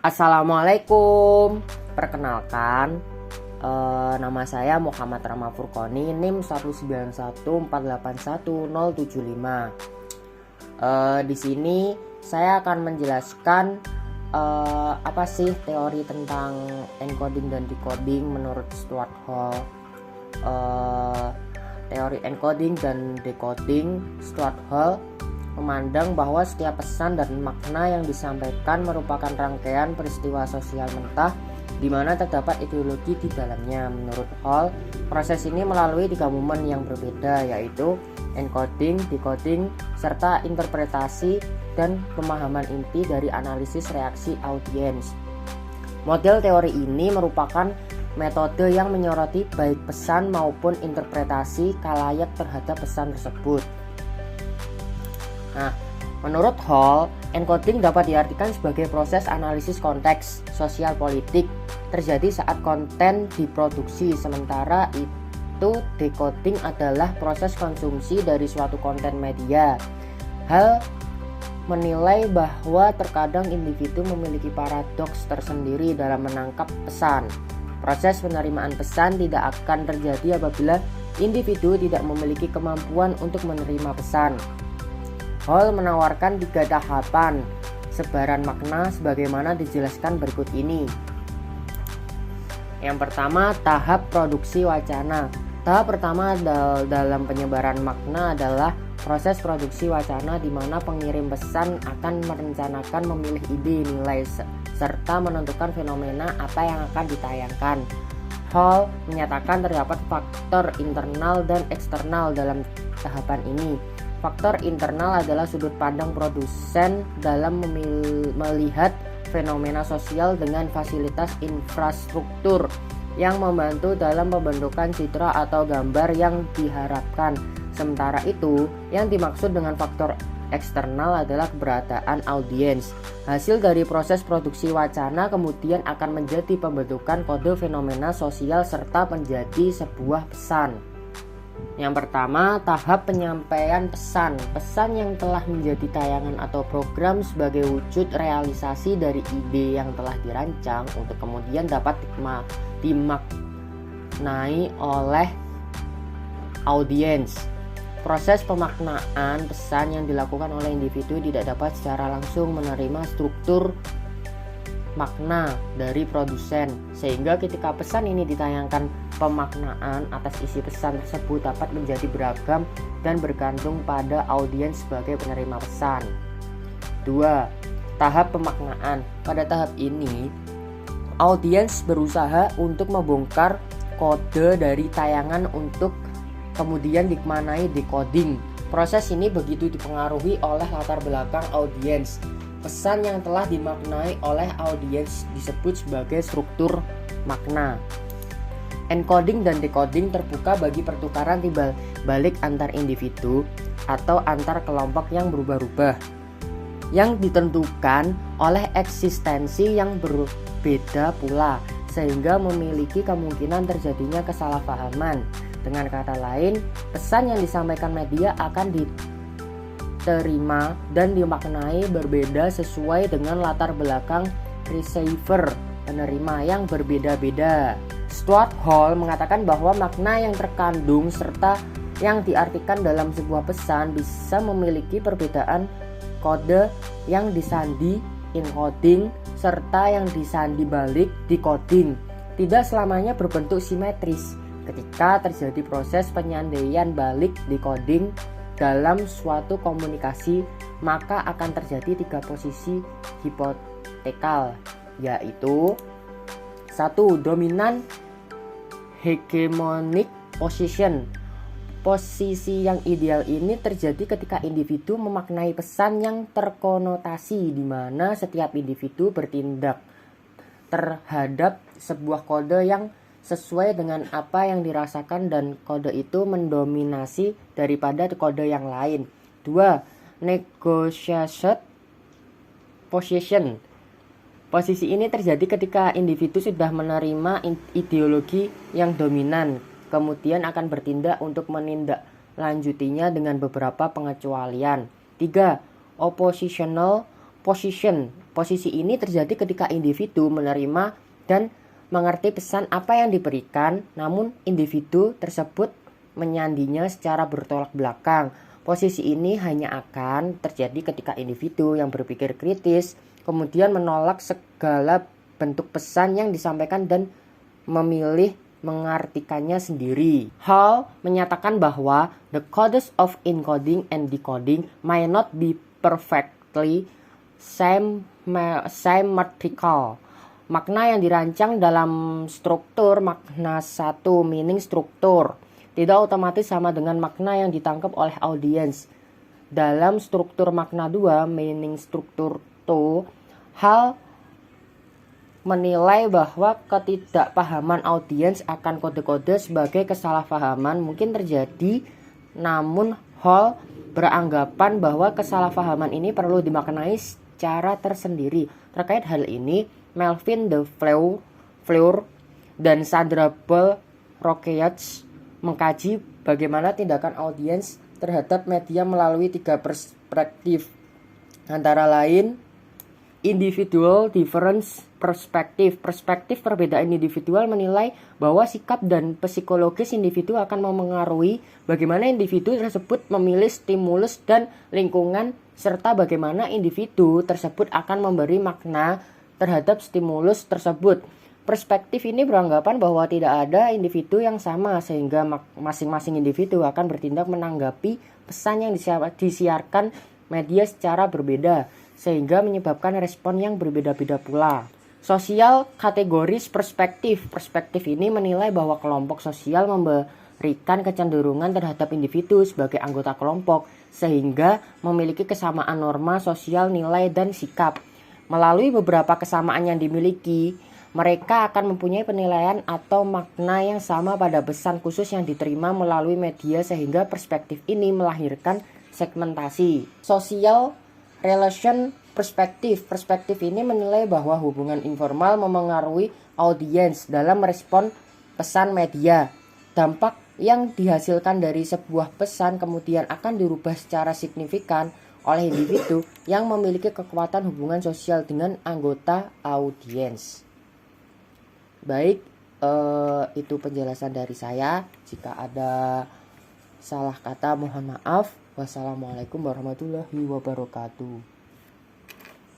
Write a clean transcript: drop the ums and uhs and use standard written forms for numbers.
Assalamualaikum. Perkenalkan, nama saya Muhammad Rama Furqoni, NIM 191481075. Di sini saya akan menjelaskan apa sih teori tentang encoding dan decoding menurut Stuart Hall. Teori encoding dan decoding Stuart Hall memandang bahwa setiap pesan dan makna yang disampaikan merupakan rangkaian peristiwa sosial mentah di mana terdapat ideologi di dalamnya. Menurut Hall, proses ini melalui 3 momen yang berbeda, yaitu encoding, decoding, serta interpretasi dan pemahaman inti dari analisis reaksi audiens. Model teori ini merupakan metode yang menyoroti baik pesan maupun interpretasi khalayak terhadap pesan tersebut. Nah, menurut Hall, encoding dapat diartikan sebagai proses analisis konteks sosial politik terjadi saat konten diproduksi, sementara itu decoding adalah proses konsumsi dari suatu konten media. Hall menilai bahwa terkadang individu memiliki paradoks tersendiri dalam menangkap pesan. Proses penerimaan pesan tidak akan terjadi apabila individu tidak memiliki kemampuan untuk menerima pesan. Hall menawarkan 3 tahapan sebaran makna sebagaimana dijelaskan berikut ini. Yang pertama, tahap produksi wacana. Tahap pertama dalam penyebaran makna adalah proses produksi wacana di mana pengirim pesan akan merencanakan, memilih ide, nilai, serta menentukan fenomena apa yang akan ditayangkan. Hall menyatakan terdapat faktor internal dan eksternal dalam tahapan ini. Faktor internal adalah sudut pandang produsen dalam melihat fenomena sosial dengan fasilitas infrastruktur yang membantu dalam pembentukan citra atau gambar yang diharapkan. Sementara itu, yang dimaksud dengan faktor eksternal adalah keberadaan audiens. Hasil dari proses produksi wacana kemudian akan menjadi pembentukan kode fenomena sosial serta menjadi sebuah pesan. Yang pertama, tahap penyampaian pesan. Pesan yang telah menjadi tayangan atau program sebagai wujud realisasi dari ide yang telah dirancang untuk kemudian dapat dimaknai oleh audiens. Proses pemaknaan pesan yang dilakukan oleh individu tidak dapat secara langsung menerima struktur makna dari produsen, sehingga ketika pesan ini ditayangkan, pemaknaan atas isi pesan tersebut dapat menjadi beragam dan bergantung pada audiens sebagai penerima pesan. 2. Tahap pemaknaan. Pada tahap ini, audiens berusaha untuk membongkar kode dari tayangan untuk kemudian dimaknai decoding. Proses ini begitu dipengaruhi oleh latar belakang audiens. Pesan yang telah dimaknai oleh audiens disebut sebagai struktur makna. Encoding dan decoding terbuka bagi pertukaran timbal balik antar individu atau antar kelompok yang berubah-ubah, yang ditentukan oleh eksistensi yang berbeda pula, sehingga memiliki kemungkinan terjadinya kesalahpahaman. Dengan kata lain, pesan yang disampaikan media akan diterima dan dimaknai berbeda sesuai dengan latar belakang receiver penerima yang berbeda-beda. Stuart Hall mengatakan bahwa makna yang terkandung serta yang diartikan dalam sebuah pesan bisa memiliki perbedaan kode yang disandi encoding serta yang disandi balik decoding. Tidak selamanya berbentuk simetris. Ketika terjadi proses penyandaian balik decoding dalam suatu komunikasi, maka akan terjadi 3 posisi hipotekal, yaitu 1. Dominan hegemonic position. Posisi yang ideal ini terjadi ketika individu memaknai pesan yang terkonotasi, di mana setiap individu bertindak terhadap sebuah kode yang sesuai dengan apa yang dirasakan dan kode itu mendominasi daripada kode yang lain. 2. Negotiated position. Posisi ini terjadi ketika individu sudah menerima ideologi yang dominan, kemudian akan bertindak untuk menindaklanjutinya dengan beberapa pengecualian. 3. Oppositional position. Posisi ini terjadi ketika individu menerima dan mengerti pesan apa yang diberikan, namun individu tersebut menyandinya secara bertolak belakang. Posisi ini hanya akan terjadi ketika individu yang berpikir kritis kemudian menolak segala bentuk pesan yang disampaikan dan memilih mengartikannya sendiri. Hall menyatakan bahwa the codes of encoding and decoding may not be perfectly symmetrical. Makna yang dirancang dalam struktur makna 1 meaning struktur tidak otomatis sama dengan makna yang ditangkap oleh audiens. Dalam struktur makna 2 meaning struktur 2, Hall menilai bahwa ketidakpahaman audiens akan kode-kode sebagai kesalahpahaman mungkin terjadi, namun Hall beranggapan bahwa kesalahpahaman ini perlu dimaknai secara tersendiri. Terkait hal ini, Melvin de Fleur dan Sandra Bell Roquette mengkaji bagaimana tindakan audiens terhadap media melalui 3 perspektif, antara lain individual difference perspektif. Perspektif perbedaan individual menilai bahwa sikap dan psikologis individu akan memengaruhi bagaimana individu tersebut memilih stimulus dan lingkungan, serta bagaimana individu tersebut akan memberi makna terhadap stimulus tersebut. Perspektif ini beranggapan bahwa tidak ada individu yang sama, sehingga masing-masing individu akan bertindak menanggapi pesan yang disiarkan media secara berbeda, sehingga menyebabkan respon yang berbeda-beda pula. Sosial kategoris perspektif. Perspektif ini menilai bahwa kelompok sosial memberikan kecenderungan terhadap individu sebagai anggota kelompok, sehingga memiliki kesamaan norma sosial, nilai, dan sikap. Melalui beberapa kesamaan yang dimiliki, mereka akan mempunyai penilaian atau makna yang sama pada pesan khusus yang diterima melalui media, sehingga perspektif ini melahirkan segmentasi. Social relation perspektif. Perspektif ini menilai bahwa hubungan informal memengaruhi audiens dalam merespon pesan media. Dampak yang dihasilkan dari sebuah pesan kemudian akan dirubah secara signifikan oleh individu yang memiliki kekuatan hubungan sosial dengan anggota audiens. Baik, itu penjelasan dari saya. Jika ada salah kata mohon maaf. Wassalamualaikum warahmatullahi wabarakatuh.